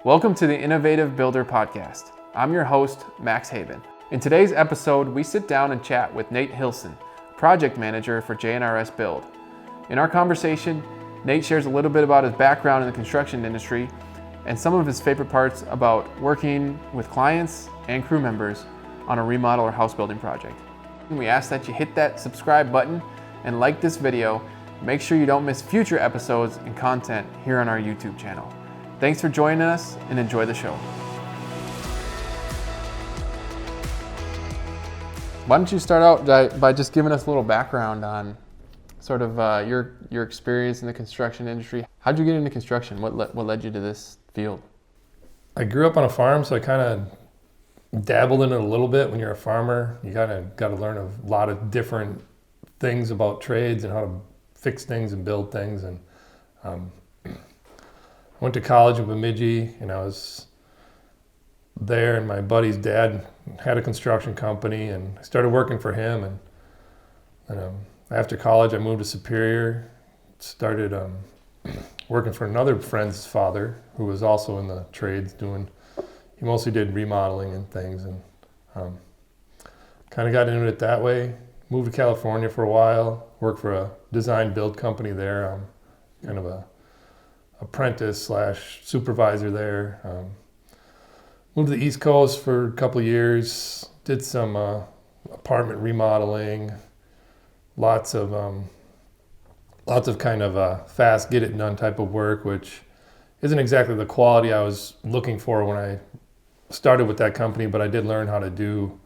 Welcome to the Innovative Builder Podcast. I'm your host, Max Haven. In today's episode, we sit down and chat with Nate Hilson, Project Manager for J&RS Build. In our conversation, Nate shares a little bit about his background in the construction industry and some of his favorite parts about working with clients and crew members on a remodel or house building project. We ask that you hit that subscribe button and like this video. Make sure you don't miss future episodes and content here on our YouTube channel. Thanks for joining us and enjoy the show. Why don't you start out by just giving us a little background on sort of your experience in the construction industry. How'd you get into construction? What led you to this field? I grew up on a farm, so I kind of dabbled in it a little bit. When you're a farmer, you got to learn a lot of different things about trades and how to fix things and build things. And I went to college in Bemidji, and I was there, and my buddy's dad had a construction company, and I started working for him. And after college, I moved to Superior, started working for another friend's father who was also in the trades he mostly did remodeling and things, and kind of got into it that way. Moved to California for a while, worked for a design build company there, kind of a apprentice / supervisor there. Moved to the East Coast for a couple of years, did some apartment remodeling, lots of kind of fast, get it done type of work, which isn't exactly the quality I was looking for when I started with that company, but I did learn how to do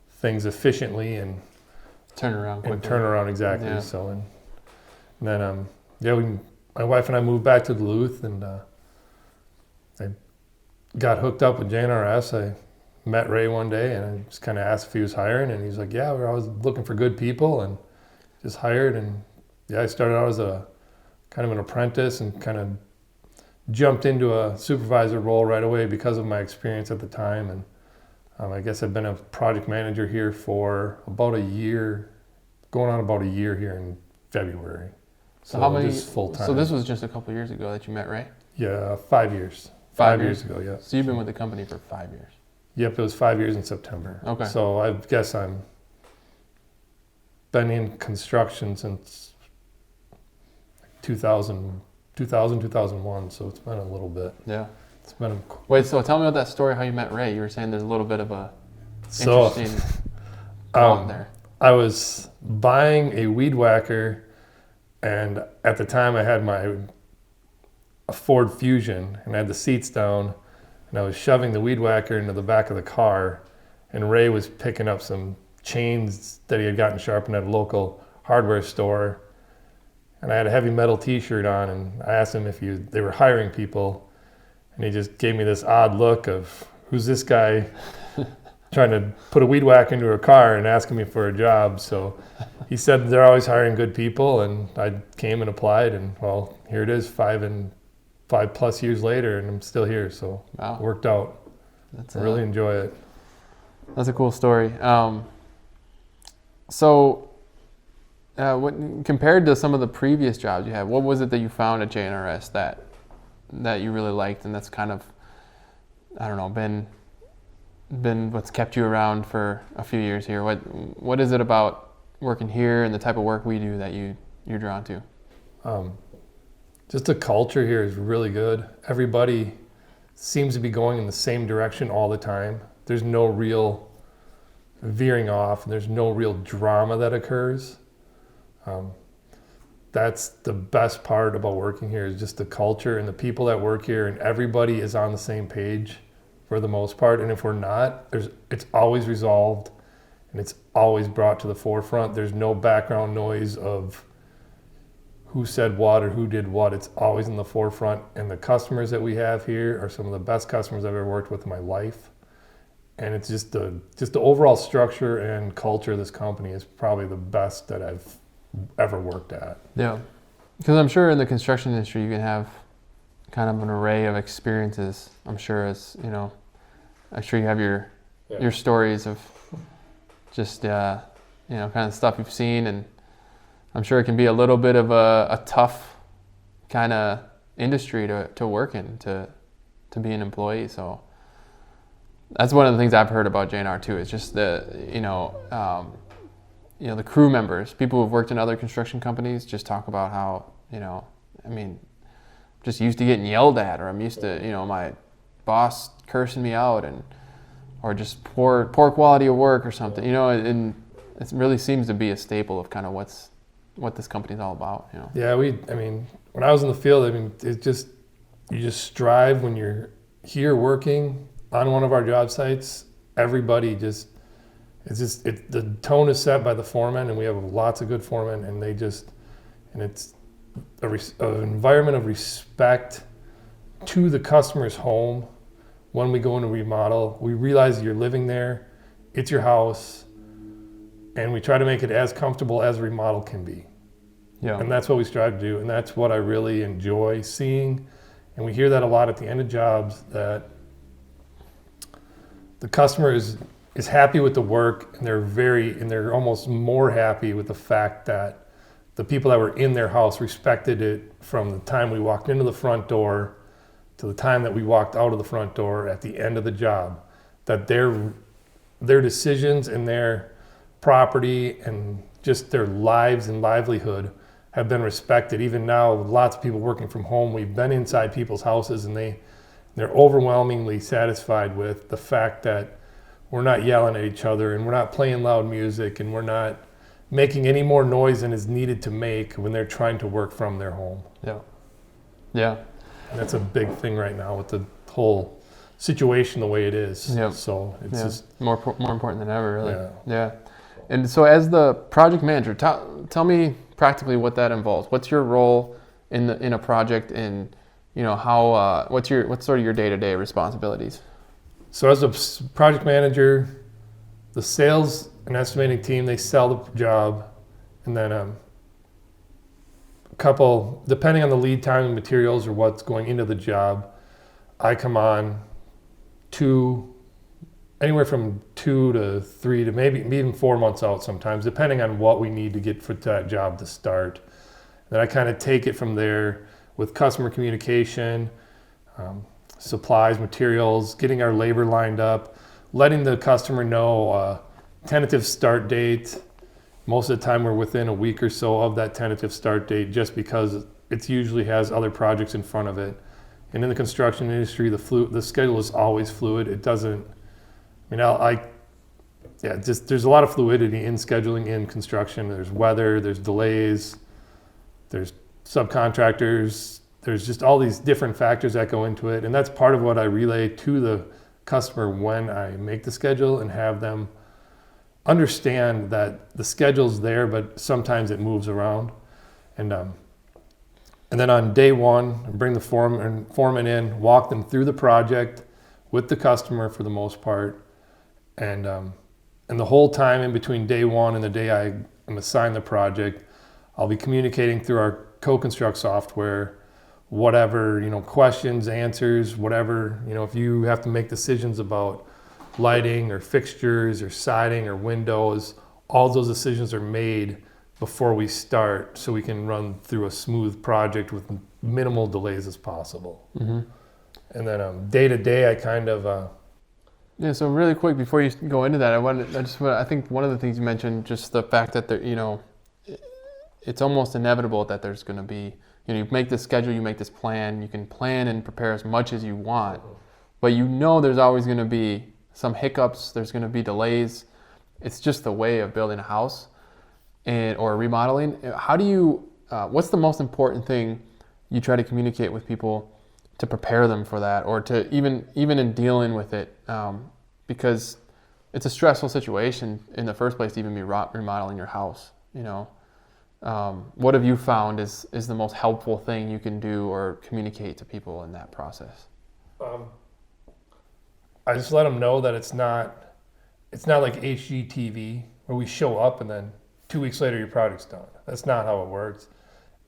things efficiently and turn around exactly. Yeah. So and then my wife and I moved back to Duluth, and I got hooked up with J&RS. I met Ray one day, and I just kind of asked if he was hiring, and he's like, "Yeah, we're always looking for good people," and just hired. And I started out as a kind of an apprentice and kind of jumped into a supervisor role right away because of my experience at the time. And I guess I've been a project manager here for about a year, going on about a year here in February. So how many? Just full time. So this was just a couple years ago that you met Ray? Yeah, 5 years. 5 years ago, yeah. So you've been with the company for 5 years? Yep, it was 5 years in September. Okay. So I guess I'm been in construction since 2001, so it's been a little bit. Yeah. It's been Wait, so tell me about that story, how you met Ray. You were saying there's a little bit of a interesting bond there. I was buying a weed whacker, and at the time I had a Ford Fusion, and I had the seats down, and I was shoving the weed whacker into the back of the car, and Ray was picking up some chains that he had gotten sharpened at a local hardware store, and I had a heavy metal t-shirt on, and I asked him if they were hiring people, and he just gave me this odd look of, who's this guy trying to put a weed whacker into a car and asking me for a job. So he said they're always hiring good people, and I came and applied, and well, here it is 5+ years later, and I'm still here. So wow. It worked out. I really enjoy it. That's a cool story. So compared to some of the previous jobs you had, what was it that you found at J&RS that you really liked, and that's kind of, I don't know, been what's kept you around for a few years here? What is it about working here and the type of work we do that you're drawn to? Just the culture here is really good. Everybody seems to be going in the same direction all the time. There's no real veering off, and there's no real drama that occurs. That's the best part about working here, is just the culture and the people that work here, and everybody is on the same page for the most part. And if we're not, it's always resolved, and it's always brought to the forefront. There's no background noise of who said what or who did what. It's always in the forefront. And the customers that we have here are some of the best customers I've ever worked with in my life. And it's just the overall structure and culture of this company is probably the best that I've ever worked at. Yeah, because I'm sure in the construction industry you can have kind of an array of experiences. I'm sure you have your stories of just kind of stuff you've seen, and I'm sure it can be a little bit of a tough kind of industry to work in, to to be an employee. So that's one of the things I've heard about J&R too. It's just the the crew members, people who've worked in other construction companies, just talk about how just used to getting yelled at, or I'm used to my boss cursing me out, or just poor quality of work or something. And it really seems to be a staple of kind of what this company's all about. Yeah, when I was in the field, you just strive when you're here working on one of our job sites. Everybody the tone is set by the foreman, and we have lots of good foremen, and it's an environment of respect to the customer's home. When we go into remodel, we realize you're living there, it's your house, and we try to make it as comfortable as a remodel can be. Yeah. And that's what we strive to do, and that's what I really enjoy seeing. And we hear that a lot at the end of jobs, that the customer is happy with the work, and they're almost more happy with the fact that the people that were in their house respected it from the time we walked into the front door to the time that we walked out of the front door at the end of the job, that their decisions and their property and just their lives and livelihood have been respected. Even now, with lots of people working from home, we've been inside people's houses, and they're overwhelmingly satisfied with the fact that we're not yelling at each other, and we're not playing loud music, and we're not making any more noise than is needed to make when they're trying to work from their home. Yeah. And that's a big thing right now with the whole situation the way it is. Yep. So it's just more important than ever, really. Yeah. And so, as the project manager, tell me practically what that involves. What's your role in a project, and how what's sort of your day-to-day responsibilities? So as a project manager, the sales and estimating team, they sell the job, and then a couple, depending on the lead time and materials or what's going into the job, I come on anywhere from 2 to 3 to maybe even 4 months out sometimes, depending on what we need to get for that job to start. Then I kind of take it from there with customer communication, supplies, materials, getting our labor lined up, letting the customer know tentative start date. Most of the time we're within a week or so of that tentative start date, just because it usually has other projects in front of it. And in the construction industry, the schedule is always fluid. It doesn't, there's a lot of fluidity in scheduling in construction. There's weather, there's delays, there's subcontractors, there's just all these different factors that go into it. And that's part of what I relay to the customer when I make the schedule, and have them understand that the schedule's there, but sometimes it moves around. And then on day one, I bring the foreman in, walk them through the project with the customer for the most part. And the whole time in between day one and the day I am assigned the project, I'll be communicating through our co-construct software, whatever, questions, answers, whatever, if you have to make decisions about lighting or fixtures or siding or windows, all those decisions are made before we start, so we can run through a smooth project with minimal delays as possible. Mm-hmm. And then day to day, I kind of... So really quick, before you go into that, I think one of the things you mentioned, just the fact that it's almost inevitable that there's going to be, you make this schedule, you make this plan, you can plan and prepare as much as you want, but there's always going to be some hiccups, there's going to be delays. It's just the way of building a house or remodeling. How do you, what's the most important thing you try to communicate with people to prepare them for that, or to even in dealing with it, because it's a stressful situation in the first place to even be remodeling your house. What have you found is the most helpful thing you can do or communicate to people in that process? I just let them know that it's not like HGTV where we show up and then 2 weeks later your project's done. That's not how it works.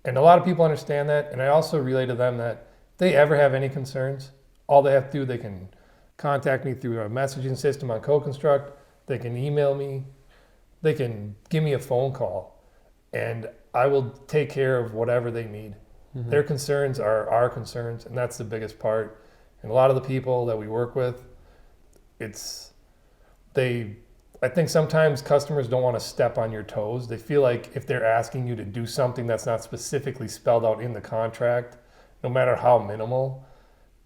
And a lot of people understand that. And I also relay to them that if they ever have any concerns, all they have to do, they can contact me through our messaging system on co-construct. They can email me. They can give me a phone call, and I will take care of whatever they need. Mm-hmm. Their concerns are our concerns, and that's the biggest part. And a lot of the people that we work with, I think sometimes customers don't want to step on your toes. They feel like if they're asking you to do something that's not specifically spelled out in the contract, no matter how minimal,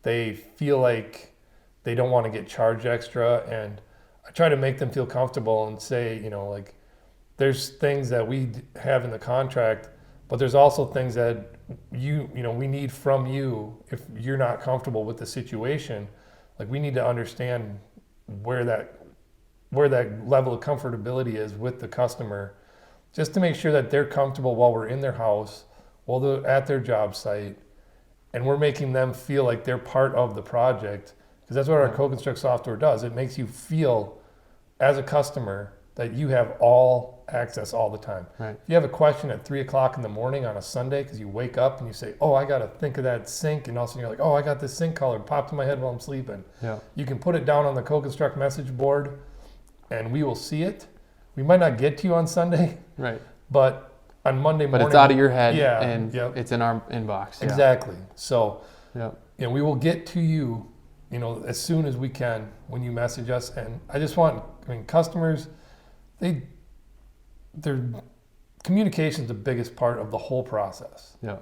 they feel like they don't want to get charged extra. And I try to make them feel comfortable and say, like, there's things that we have in the contract, but there's also things that we need from you. If you're not comfortable with the situation, like, we need to understand where that level of comfortability is with the customer, just to make sure that they're comfortable while we're in their house, while they're at their job site, and we're making them feel like they're part of the project, because that's what our co-construct software does. It makes you feel as a customer that you have all access all the time. Right. If you have a question at 3:00 in the morning on a Sunday because you wake up and you say, oh, I got to think of that sink, and all of a sudden you're like, oh, I got this sink color popped in my head while I'm sleeping. Yeah. You can put it down on the co-construct message board and we will see it. We might not get to you on Sunday, Right. but on Monday morning. But it's out of your head, yeah, and it's in our inbox. Exactly. So, yeah. We will get to you, as soon as we can when you message us. And I just want, customers, their communication is the biggest part of the whole process. Yeah.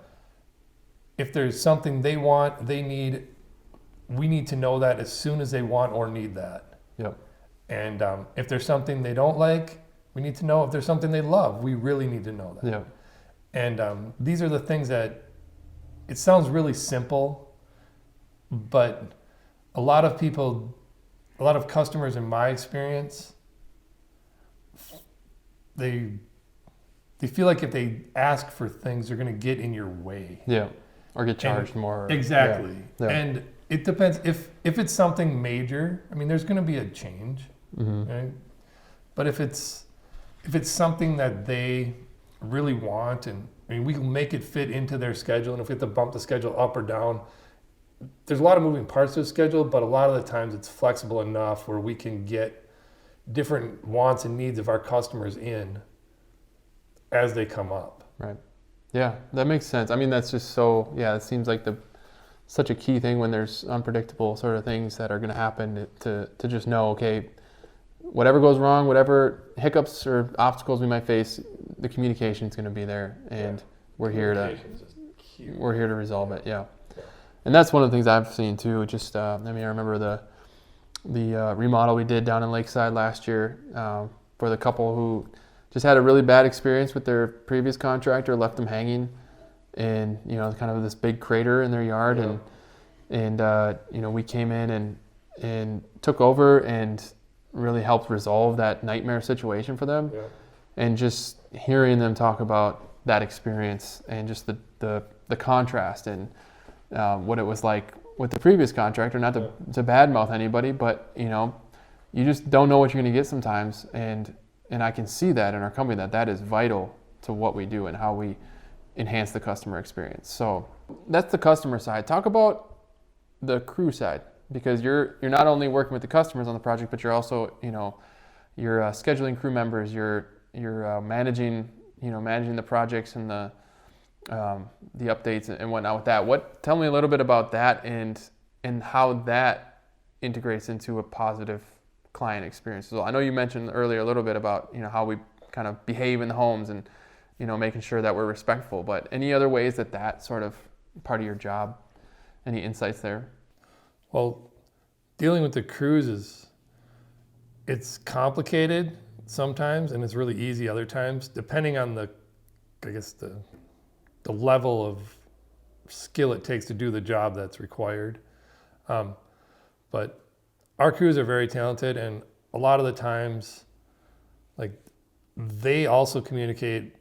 If there's something they want, they need, we need to know that as soon as they want or need that. Yeah. And if there's something they don't like, we need to know. If there's something they love, we really need to know that. Yeah. And these are the things that, it sounds really simple, but a lot of customers in my experience, they feel like if they ask for things, they're going to get in your way. Yeah. Or get charged more. Exactly. Yeah. And it depends. If it's something major, there's going to be a change. Mm-hmm. Right? But if it's something that they really want, and we can make it fit into their schedule, and if we have to bump the schedule up or down, there's a lot of moving parts to the schedule, but a lot of the times it's flexible enough where we can get different wants and needs of our customers in as they come up. Right. Yeah, that makes sense. That's just so, it seems like such a key thing when there's unpredictable sort of things that are going to happen, to just know, okay, whatever goes wrong, whatever hiccups or obstacles we might face, the communication is going to be there, and we're here to resolve it. Yeah. And that's one of the things I've seen too. Just, I remember the remodel we did down in Lakeside last year for the couple who just had a really bad experience with their previous contractor, left them hanging in, kind of this big crater in their yard. Yeah. And we came in and took over and really helped resolve that nightmare situation for them. Yeah. And just hearing them talk about that experience and just the contrast and what it was like with the previous contractor, not to badmouth anybody, but you just don't know what you're going to get sometimes, and I can see that in our company that is vital to what we do and how we enhance the customer experience. So that's the customer side. Talk about the crew side, because you're not only working with the customers on the project, but you're also you're scheduling crew members, you're managing the projects and the updates and whatnot with that. Tell me a little bit about that and how that integrates into a positive client experience. So I know you mentioned earlier a little bit about how we kind of behave in the homes and making sure that we're respectful, but any other ways that sort of part of your job, any insights there? Well, dealing with the crews it's complicated sometimes, and it's really easy other times, depending on the level of skill it takes to do the job that's required. But our crews are very talented, and a lot of the times, they also communicate.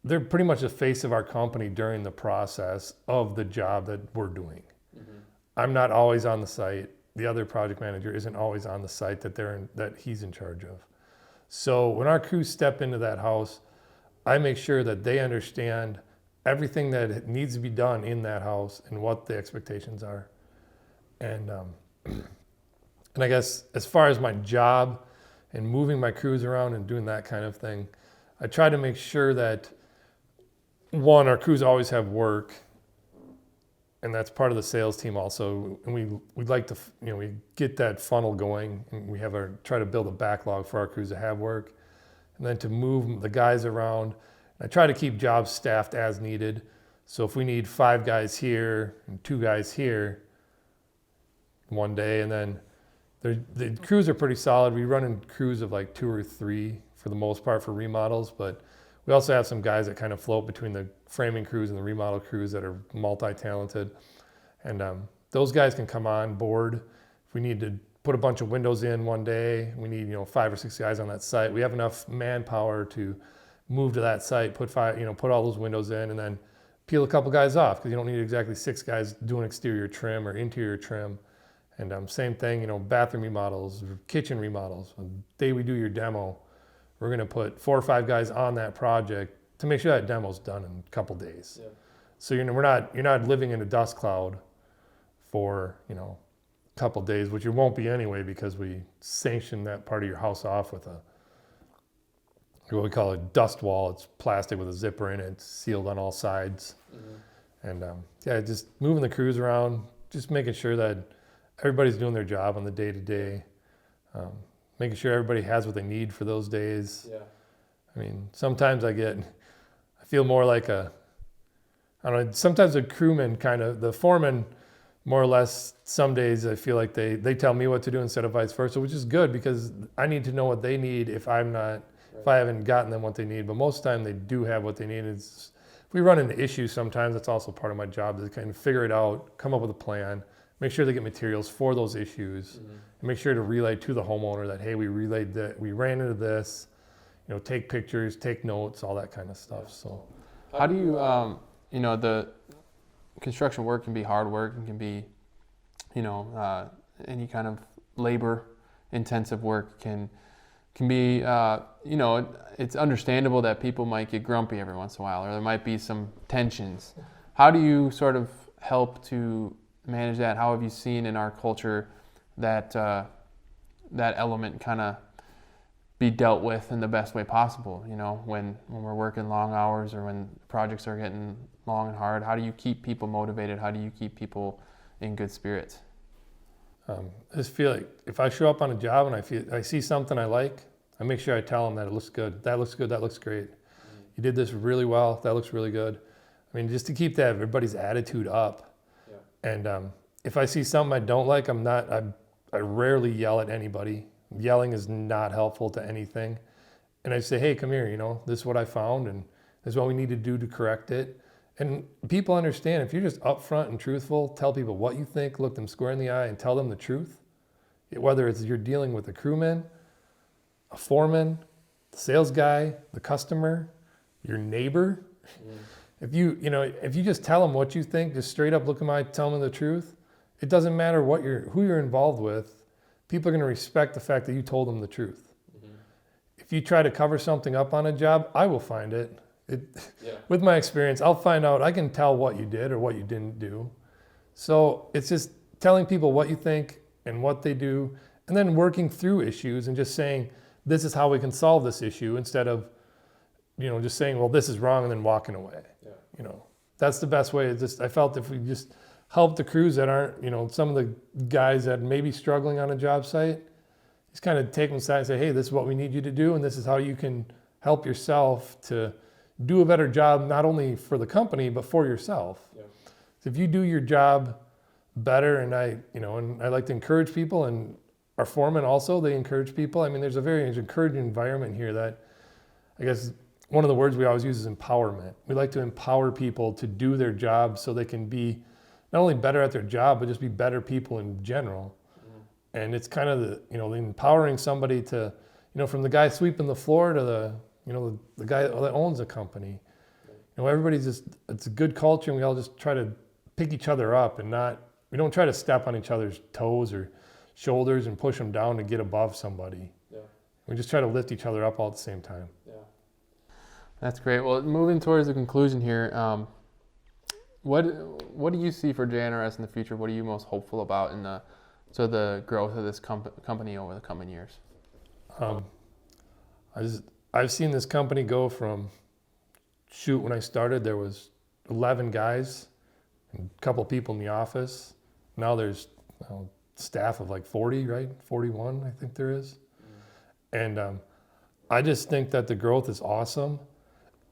They're pretty much the face of our company during the process of the job that we're doing. Mm-hmm. I'm not always on the site. The other project manager isn't always on the site that he's in charge of. So when our crews step into that house, I make sure that they understand everything that needs to be done in that house and what the expectations are. And I guess as far as my job and moving my crews around and doing that kind of thing, I try to make sure that, one, our crews always have work, and that's part of the sales team also. And we'd like to, we get that funnel going, and we have try to build a backlog for our crews to have work, and then to move the guys around. I try to keep jobs staffed as needed. So if we need 5 guys here and 2 guys here one day, and then the crews are pretty solid. We run in crews of like 2 or 3 for the most part for remodels, but we also have some guys that kind of float between the framing crews and the remodel crews that are multi-talented. And those guys can come on board. If we need to put a bunch of windows in one day, we need 5 or 6 guys on that site. We have enough manpower to move to that site, put all those windows in, and then peel a couple guys off, because you don't need exactly 6 guys doing exterior trim or interior trim. And same thing, bathroom remodels, kitchen remodels. The day we do your demo, we're going to put 4 or 5 guys on that project to make sure that demo's done in a couple days. Yeah. So you're not living in a dust cloud for a couple days, which you won't be anyway, because we sanction that part of your house off with what we call a dust wall. It's plastic with a zipper in it. It's sealed on all sides. Mm-hmm. And just moving the crews around, just making sure that everybody's doing their job on the day-to-day. Making sure everybody has what they need for those days. Yeah. I mean, sometimes I feel more like sometimes a crewman the foreman, more or less, some days I feel like they tell me what to do instead of vice versa, which is good, because I need to know what they need if I haven't gotten them what they need. But most of the time they do have what they need. If we run into issues sometimes, that's also part of my job, to kind of figure it out, come up with a plan, make sure they get materials for those issues, mm-hmm. and make sure to relay to the homeowner that, hey, we ran into this, take pictures, take notes, all that kind of stuff. So how do you, the construction work can be hard work and can be, any kind of labor intensive work can be, it's understandable that people might get grumpy every once in a while, or there might be some tensions. How do you sort of help to manage that? How have you seen in our culture that that element kind of be dealt with in the best way possible? When we're working long hours, or when projects are getting long and hard, how do you keep people motivated? How do you keep people in good spirits? I just feel like if I show up on a job and I see something I like, I make sure I tell them that it looks good. That looks good. That looks great. Mm-hmm. You did this really well. That looks really good. I mean, just to keep everybody's attitude up. And if I see something I don't like, I rarely yell at anybody. Yelling is not helpful to anything. And I say, hey, come here, this is what I found, and this is what we need to do to correct it. And people understand, if you're just upfront and truthful, tell people what you think, look them square in the eye and tell them the truth. Whether it's you're dealing with a crewman, a foreman, the sales guy, the customer, your neighbor. Mm. If you just tell them what you think, just straight up look at my, tell them the truth, it doesn't matter who you're involved with. People are going to respect the fact that you told them the truth. Mm-hmm. If you try to cover something up on a job, I will find it. With my experience, I'll find out. I can tell what you did or what you didn't do. So it's just telling people what you think and what they do, and then working through issues and just saying, this is how we can solve this issue, instead of just saying, well, this is wrong, and then walking away. Yeah. That's the best way. I felt if we just help the crews that aren't, some of the guys that may be struggling on a job site, just kind of take them aside and say, hey, this is what we need you to do, and this is how you can help yourself to do a better job, not only for the company, but for yourself. Yeah. So if you do your job better, and I like to encourage people, and our foremen also, they encourage people. I mean, there's a very encouraging environment here that, I guess, one of the words we always use is empowerment. We like to empower people to do their job so they can be not only better at their job, but just be better people in general. Mm-hmm. And it's kind of the empowering somebody to, from the guy sweeping the floor to the guy that owns a company. Everybody's it's a good culture, and we all just try to pick each other up, and we don't try to step on each other's toes or shoulders and push them down to get above somebody. Yeah. We just try to lift each other up all at the same time. Yeah. That's great. Well, moving towards the conclusion here, what do you see for J&RS in the future? What are you most hopeful about in the growth of this company over the coming years? I've seen this company go from, when I started, there was 11 guys, a couple people in the office. Now there's staff of like 40, right? 41, I think there is. And I just think that the growth is awesome.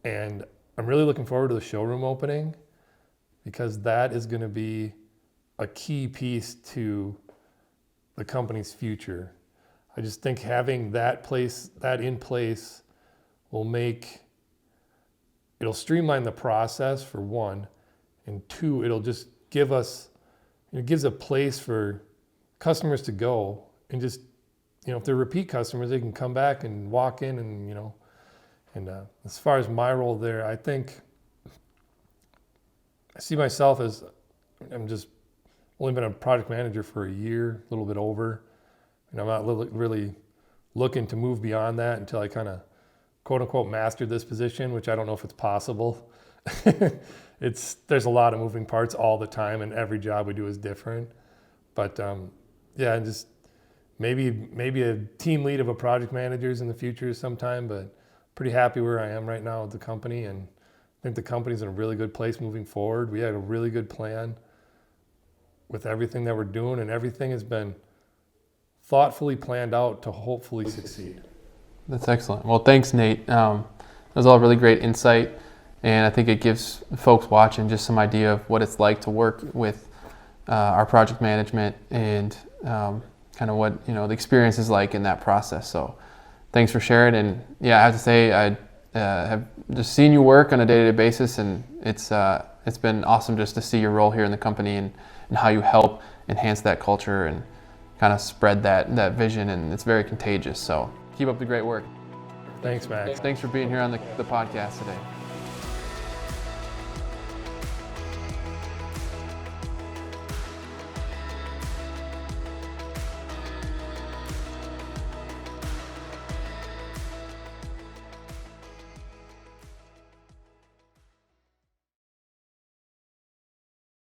And I'm really looking forward to the showroom opening, because that is going to be a key piece to the company's future. I just think having that in place it'll streamline the process, for one, and two, it'll just it gives a place for customers to go and just, if they're repeat customers, they can come back and walk in and as far as my role there, I think I see myself as, I'm just only been a project manager for a year, a little bit over, and I'm not really looking to move beyond that until I kind of quote unquote mastered this position, which I don't know if it's possible. There's a lot of moving parts all the time, and every job we do is different. But yeah, just maybe a team lead of a project managers in the future sometime, but pretty happy where I am right now with the company, and I think the company's in a really good place moving forward. We had a really good plan with everything that we're doing, and everything has been thoughtfully planned out to hopefully succeed. That's excellent. Well, thanks, Nate. That was all really great insight, and I think it gives folks watching just some idea of what it's like to work with our project management and kind of what the experience is like in that process. So thanks for sharing. And yeah, I have to say I have just seen you work on a day-to-day basis, and it's been awesome just to see your role here in the company and how you help enhance that culture and kind of spread that vision, and it's very contagious. So keep up the great work. Thanks, Max. Thanks for being here on the podcast today.